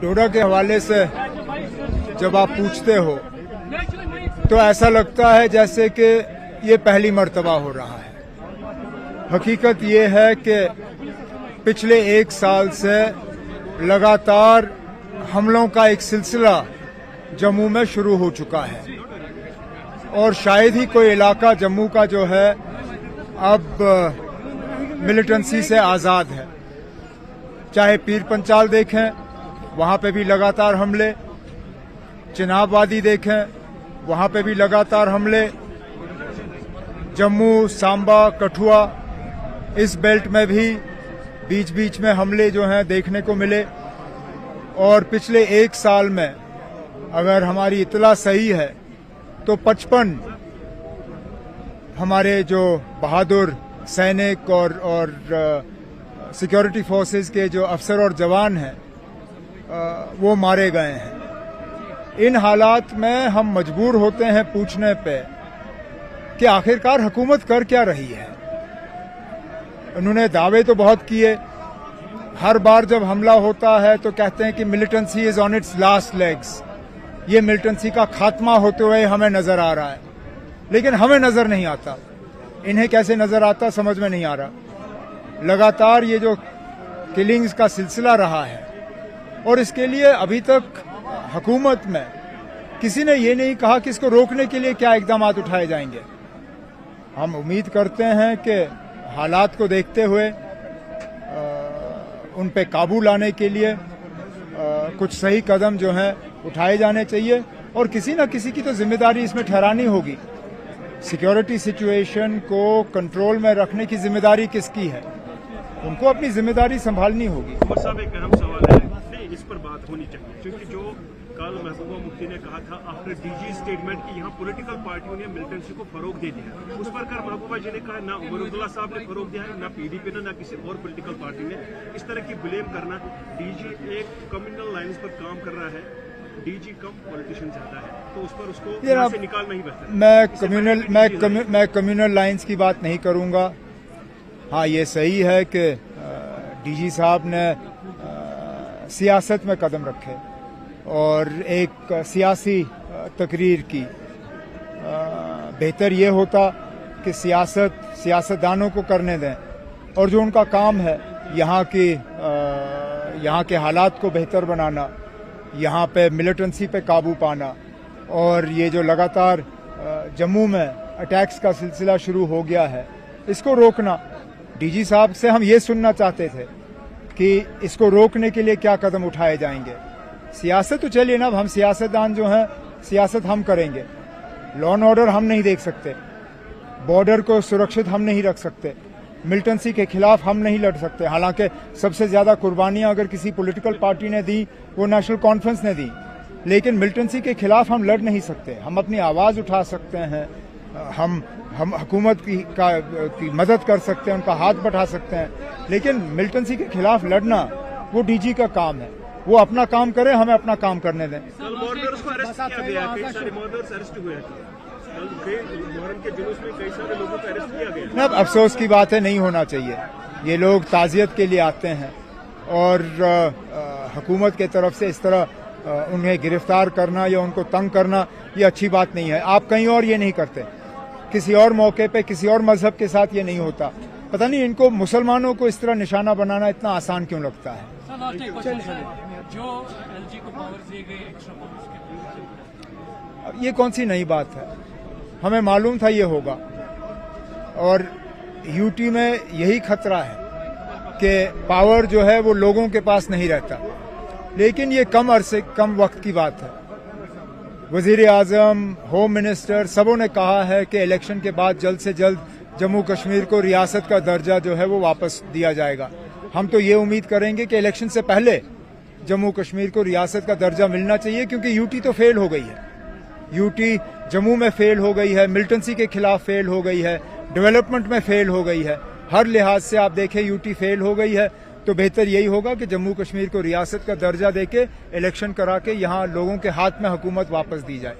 डोडा के हवाले से जब आप पूछते हो तो ऐसा लगता है जैसे कि ये पहली मर्तबा हो रहा है। हकीकत ये है कि पिछले 1 साल से लगातार हमलों का एक सिलसिला जम्मू में शुरू हो चुका है और शायद ही कोई इलाका जम्मू का जो है अब मिलिटेंसी से आज़ाद है। चाहे पीर पंचाल देखें, वहां पे भी लगातार हमले, चिनाब वादी देखें, वहां पे भी लगातार हमले, जम्मू, सांबा, कठुआ, इस बेल्ट में भी बीच बीच में हमले जो हैं देखने को मिले। और पिछले 1 साल में अगर हमारी इतला सही है तो 55 हमारे जो बहादुर सैनिक और सिक्योरिटी फोर्सेस के जो अफसर और जवान हैं वो मारे गए हैं। इन हालात में हम मजबूर होते हैं पूछने पे कि आखिरकार हुकूमत कर क्या रही है। उन्होंने दावे तो बहुत किए, हर बार जब हमला होता है तो कहते हैं कि militancy is on it's last legs. ये मिलिटेंसी का खात्मा होते हुए हमें नजर आ रहा है, लेकिन हमें नजर नहीं आता। इन्हें कैसे नजर आता समझ में नहीं आ रहा। लगातार ये जो किलिंग्स का सिलसिला रहा है और इसके लिए अभी तक हुकूमत में किसी ने ये नहीं कहा कि इसको रोकने के लिए क्या इकदाम उठाए जाएंगे। हम उम्मीद करते हैं कि हालात को देखते हुए उन पे काबू लाने के लिए कुछ सही कदम जो हैं उठाए जाने चाहिए और किसी न किसी की तो जिम्मेदारी इसमें ठहरानी होगी। सिक्योरिटी सिचुएशन को कंट्रोल में रखने की जिम्मेदारी किसकी है? उनको अपनी जिम्मेदारी संभालनी होगी। उमर साहब, एक अहम सवाल है, नहीं इस पर बात होनी चाहिए, क्योंकि जो कल महबूबा मुफ्ती ने कहा था आफ्टर डीजी स्टेटमेंट की यहाँ पॉलिटिकल पार्टियों ने मिलिटेंसी को फरोग दे दिया, उस पर कर महबूबा जी ने कहा ना उमर अब्दुल्ला साहब ने फरोग दिया है, ना पीडीपी ने, ना किसी और पॉलिटिकल पार्टी ने। इस तरह की ब्लेम करना, डीजी एक कम्युनल लाइन्स पर काम कर रहा है, डीजी कम पॉलिटिशियन ज्यादा है, तो उस पर उसको यहाँ से निकालना ही बेहतर है। मैं कम्युनल लाइन्स की बात नहीं करूंगा। हाँ, ये सही है कि डीजी साहब ने सियासत में कदम रखे और एक सियासी तकरीर की। बेहतर ये होता कि सियासतदानों को करने दें और जो उनका काम है यहाँ के हालात को बेहतर बनाना, यहाँ पे मिलिटेंसी पे काबू पाना और ये जो लगातार जम्मू में अटैक्स का सिलसिला शुरू हो गया है इसको रोकना। डीजी साहब से हम ये सुनना चाहते थे कि इसको रोकने के लिए क्या कदम उठाए जाएंगे। सियासत तो चलिए ना, हम सियासतदान जो हैं सियासत हम करेंगे। लॉ एंड ऑर्डर हम नहीं देख सकते, बॉर्डर को सुरक्षित हम नहीं रख सकते, मिलिटेंसी के खिलाफ हम नहीं लड़ सकते। हालांकि सबसे ज्यादा कुर्बानियां अगर किसी पॉलिटिकल पार्टी ने दी वो नेशनल कॉन्फ्रेंस ने दी, लेकिन मिलिटेंसी के खिलाफ हम लड़ नहीं सकते। हम अपनी आवाज उठा सकते हैं, हम हुकूमत की मदद कर सकते हैं, उनका हाथ बढ़ा सकते हैं, लेकिन मिलिटेंसी के खिलाफ लड़ना वो डीजी का काम है। वो अपना काम करे, हमें अपना काम करने दें। कल मॉर्डर्स को अरेस्ट किया गया, कई सारे मॉर्डर्स अरेस्ट हुए थे। मुहर्रम के जुलूस में कई सारे लोगों को अरेस्ट किया गया। अब अफसोस की बात है, नहीं होना चाहिए। ये लोग ताजियत के लिए आते हैं और हुकूमत के तरफ से इस तरह उन्हें गिरफ्तार करना या उनको तंग करना ये अच्छी बात नहीं है। आप कहीं और ये नहीं करते, किसी और मौके पे किसी और मजहब के साथ ये नहीं होता। पता नहीं इनको मुसलमानों को इस तरह निशाना बनाना इतना आसान क्यों लगता है। जो एलजी को पावर दिए गए एक्स्ट्रा पावर्स, अब ये कौन सी नई बात है? हमें मालूम था ये होगा और यूटी में यही खतरा है कि पावर जो है वो लोगों के पास नहीं रहता, लेकिन ये कम वक्त की बात है। वजीर आजम, होम मिनिस्टर सबों ने कहा है कि इलेक्शन के बाद जल्द से जल्द जम्मू कश्मीर को रियासत का दर्जा जो है वो वापस दिया जाएगा। हम तो ये उम्मीद करेंगे कि इलेक्शन से पहले जम्मू कश्मीर को रियासत का दर्जा मिलना चाहिए, क्योंकि यूटी तो फेल हो गई है। यूटी जम्मू में फेल हो गई है, मिलिटेंसी के खिलाफ फेल हो गई है, डेवलपमेंट में फेल हो गई है, हर लिहाज से आप देखें यूटी फेल हो गई है। तो बेहतर यही होगा कि जम्मू कश्मीर को रियासत का दर्जा देके इलेक्शन करा के यहाँ लोगों के हाथ में हुकूमत वापस दी जाए।